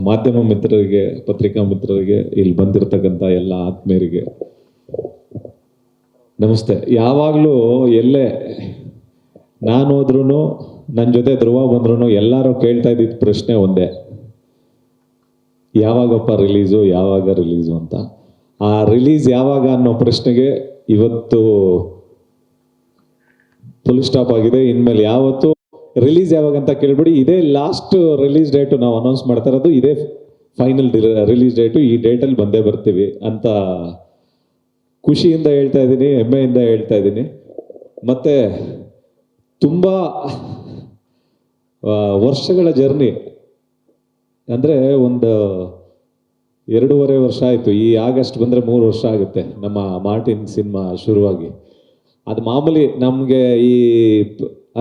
ಮಾಧ್ಯಮ ಮಿತ್ರರಿಗೆ, ಪತ್ರಿಕಾ ಮಿತ್ರರಿಗೆ, ಇಲ್ಲಿ ಬಂದಿರತಕ್ಕಂಥ ಎಲ್ಲ ಆತ್ಮೀಯರಿಗೆ ನಮಸ್ತೆ. ಯಾವಾಗಲೂ ಎಲ್ಲೇ ನಾನು ಹೋದ್ರೂ, ನನ್ನ ಜೊತೆ ಧ್ರುವ ಬಂದ್ರೂ ಎಲ್ಲರೂ ಕೇಳ್ತಾ ಇದ್ದಿದ್ದ ಪ್ರಶ್ನೆ ಒಂದೇ, ಯಾವಾಗಪ್ಪ ರಿಲೀಸು, ಯಾವಾಗ ರಿಲೀಸು ಅಂತ. ಆ ರಿಲೀಸ್ ಯಾವಾಗ ಅನ್ನೋ ಪ್ರಶ್ನೆಗೆ ಇವತ್ತು ಫುಲ್ ಸ್ಟಾಪ್ ಆಗಿದೆ. ಇನ್ಮೇಲೆ ಯಾವತ್ತು ರಿಲೀಸ್ ಯಾವಾಗ ಅಂತ ಕೇಳ್ಬಿಡಿ, ಇದೇ ಲಾಸ್ಟ್ ರಿಲೀಸ್ ಡೇಟು ನಾವು ಅನೌನ್ಸ್ ಮಾಡ್ತಾ ಇರೋದು, ಇದೇ ಫೈನಲ್ ರಿಲೀಸ್ ಡೇಟು, ಈ ಡೇಟಲ್ಲಿ ಬಂದೇ ಬರ್ತೀವಿ ಅಂತ ಖುಷಿಯಿಂದ ಹೇಳ್ತಾ ಇದ್ದೀನಿ, ಹೆಮ್ಮೆಯಿಂದ ಹೇಳ್ತಾ ಇದ್ದೀನಿ. ಮತ್ತು ತುಂಬ ವರ್ಷಗಳ ಜರ್ನಿ, ಅಂದರೆ ಒಂದು 2.5 ವರ್ಷ ಆಯಿತು. ಈ ಆಗಸ್ಟ್ ಬಂದರೆ 3 ವರ್ಷ ಆಗುತ್ತೆ ನಮ್ಮ ಮಾರ್ಟಿನ್ ಸಿನಿಮಾ ಶುರುವಾಗಿ. ಅದು ಮಾಮೂಲಿ ನಮಗೆ ಈ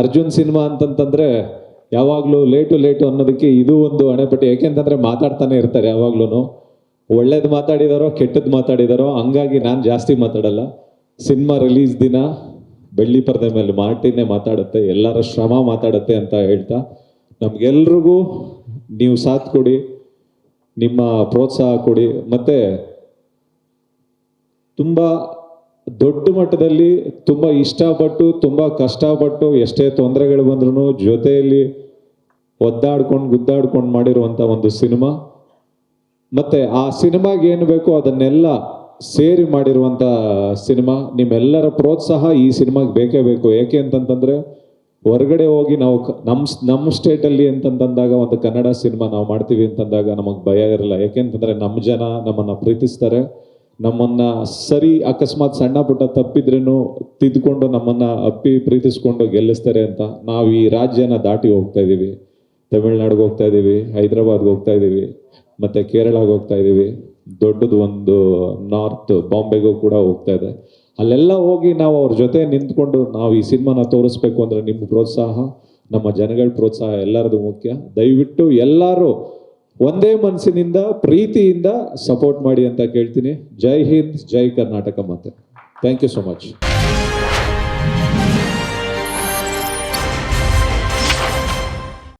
ಅರ್ಜುನ್ ಸಿನಿಮಾ ಅಂತಂತಂದರೆ ಯಾವಾಗಲೂ ಲೇಟು ಅನ್ನೋದಕ್ಕೆ ಇದು ಒಂದು ಹಣೆಪಟ್ಟಿ. ಯಾಕೆಂತಂದರೆ ಮಾತಾಡ್ತಾನೆ ಇರ್ತಾರೆ ಯಾವಾಗ್ಲೂ, ಒಳ್ಳೇದು ಮಾತಾಡಿದಾರೋ ಕೆಟ್ಟದ್ದು ಮಾತಾಡಿದಾರೋ, ಹಂಗಾಗಿ ನಾನು ಜಾಸ್ತಿ ಮಾತಾಡಲ್ಲ. ಸಿನಿಮಾ ರಿಲೀಸ್ ದಿನ ಬೆಳ್ಳಿ ಪರದೆ ಮೇಲೆ ಮಾರ್ಟಿನೇ ಮಾತಾಡುತ್ತೆ, ಎಲ್ಲರ ಶ್ರಮ ಮಾತಾಡುತ್ತೆ ಅಂತ ಹೇಳ್ತಾ, ನಮಗೆಲ್ರಿಗೂ ನೀವು ಸಾಥ್ ಕೊಡಿ, ನಿಮ್ಮ ಪ್ರೋತ್ಸಾಹ ಕೊಡಿ. ಮತ್ತು ತುಂಬ ದೊಡ್ಡ ಮಟ್ಟದಲ್ಲಿ ತುಂಬ ಇಷ್ಟಪಟ್ಟು, ತುಂಬ ಕಷ್ಟಪಟ್ಟು, ಎಷ್ಟೇ ತೊಂದರೆಗಳು ಬಂದ್ರೂ ಜೊತೆಯಲ್ಲಿ ಒದ್ದಾಡ್ಕೊಂಡು ಗುದ್ದಾಡ್ಕೊಂಡು ಮಾಡಿರುವಂಥ ಒಂದು ಸಿನಿಮಾ. ಮತ್ತು ಆ ಸಿನಿಮಾಗೆ ಏನು ಬೇಕೋ ಅದನ್ನೆಲ್ಲ ಸೇರಿ ಮಾಡಿರುವಂಥ ಸಿನಿಮಾ. ನಿಮ್ಮೆಲ್ಲರ ಪ್ರೋತ್ಸಾಹ ಈ ಸಿನಿಮಾಗೆ ಬೇಕೇ ಬೇಕು. ಏಕೆ ಅಂತಂತಂದರೆ ಹೊರಗಡೆ ಹೋಗಿ ನಾವು ನಮ್ಮ ಸ್ಟೇಟಲ್ಲಿ ಅಂತಂದಾಗ ಒಂದು ಕನ್ನಡ ಸಿನಿಮಾ ನಾವು ಮಾಡ್ತೀವಿ ಅಂತಂದಾಗ ನಮಗೆ ಭಯ ಇರಲ್ಲ. ಯಾಕೆಂತಂದರೆ ನಮ್ಮ ಜನ ನಮ್ಮನ್ನು ಪ್ರೀತಿಸ್ತಾರೆ, ನಮ್ಮನ್ನು ಸರಿ ಅಕಸ್ಮಾತ್ ಸಣ್ಣ ಪುಟ್ಟ ತಪ್ಪಿದ್ರೂ ತಿದ್ದುಕೊಂಡು ನಮ್ಮನ್ನು ಪ್ರೀತಿಸ್ಕೊಂಡು ಗೆಲ್ಲಿಸ್ತಾರೆ ಅಂತ. ನಾವು ಈ ರಾಜ್ಯನ ದಾಟಿ ಹೋಗ್ತಾ ಇದ್ದೀವಿ, ತಮಿಳ್ನಾಡಿಗೆ ಹೋಗ್ತಾ ಇದ್ದೀವಿ, ಹೈದರಾಬಾದ್ಗೆ ಹೋಗ್ತಾ ಇದ್ದೀವಿ, ಮತ್ತು ಕೇರಳಗೆ ಹೋಗ್ತಾ ಇದ್ದೀವಿ, ದೊಡ್ಡದು ಒಂದು ನಾರ್ತ್ ಬಾಂಬೆಗೂ ಕೂಡ ಹೋಗ್ತಾ ಇದೆ. ಅಲ್ಲೆಲ್ಲ ಹೋಗಿ ನಾವು ಅವ್ರ ಜೊತೆ ನಿಂತ್ಕೊಂಡು ನಾವು ಈ ಸಿನಿಮಾನ ತೋರಿಸ್ಬೇಕು ಅಂದರೆ ನಿಮ್ಮ ಪ್ರೋತ್ಸಾಹ, ನಮ್ಮ ಜನಗಳ ಪ್ರೋತ್ಸಾಹ ಎಲ್ಲರದು ಮುಖ್ಯ. ದಯವಿಟ್ಟು ಎಲ್ಲರೂ ಒಂದೇ ಮನಸ್ಸಿನಿಂದ ಪ್ರೀತಿಯಿಂದ ಸಪೋರ್ಟ್ ಮಾಡಿ ಅಂತ ಕೇಳ್ತೀನಿ. ಜೈ ಹಿಂದ್, ಜೈ ಕರ್ನಾಟಕ. ಮತ್ತೆ ಥ್ಯಾಂಕ್ ಯು ಸೊ ಮಚ್.